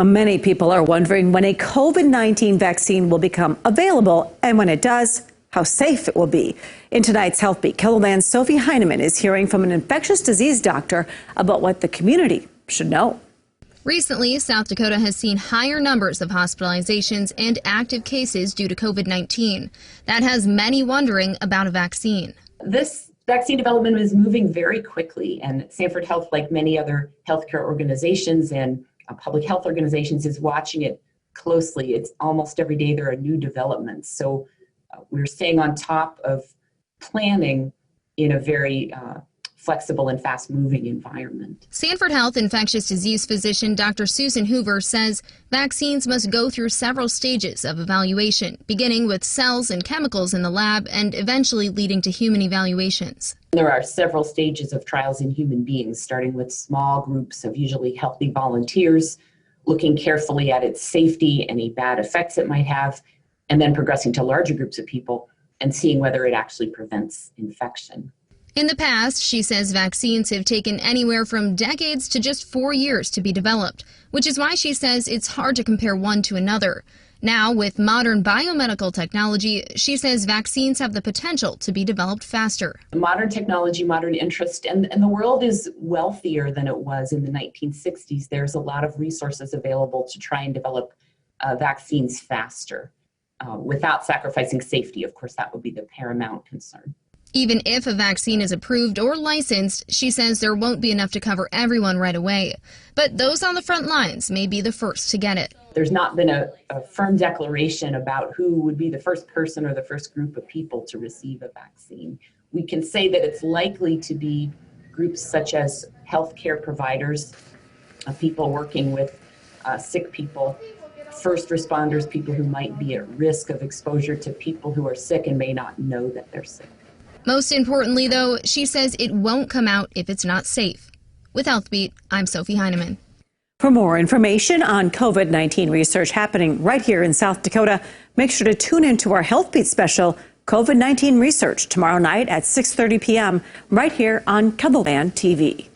Many people are wondering when a COVID-19 vaccine will become available, and when it does, how safe it will be. In tonight's Health Beat, KELOLAND's Sophie Heineman is hearing from an infectious disease doctor about what the community should know. Recently, South Dakota has seen higher numbers of hospitalizations and active cases due to COVID-19. That has many wondering about a vaccine. This vaccine development is moving very quickly, and Sanford Health, like many other healthcare organizations and public health organizations, is watching it closely. It's almost every day there are new developments. So we're staying on top of planning in a very flexible and fast-moving environment. Sanford Health infectious disease physician Dr. Susan Hoover says vaccines must go through several stages of evaluation, beginning with cells and chemicals in the lab and eventually leading to human evaluations. There are several stages of trials in human beings, starting with small groups of usually healthy volunteers, looking carefully at its safety, any bad effects it might have, and then progressing to larger groups of people and seeing whether it actually prevents infection. In the past, she says vaccines have taken anywhere from decades to just 4 years to be developed, which is why she says it's hard to compare one to another. Now, with modern biomedical technology, she says vaccines have the potential to be developed faster. Modern technology, modern interest, and the world is wealthier than it was in the 1960s. There's a lot of resources available to try and develop vaccines faster without sacrificing safety. Of course, that would be the paramount concern. Even if a vaccine is approved or licensed, she says there won't be enough to cover everyone right away. But those on the front lines may be the first to get it. There's not been a firm declaration about who would be the first person or the first group of people to receive a vaccine. We can say that it's likely to be groups such as healthcare providers, people working with sick people, first responders, people who might be at risk of exposure to people who are sick and may not know that they're sick. Most importantly, though, she says it won't come out if it's not safe. With Health Beat, I'm Sophie Heineman. For more information on COVID-19 research happening right here in South Dakota, make sure to tune into our Health Beat special, COVID-19 Research, tomorrow night at 6:30 p.m. right here on KELOLAND TV.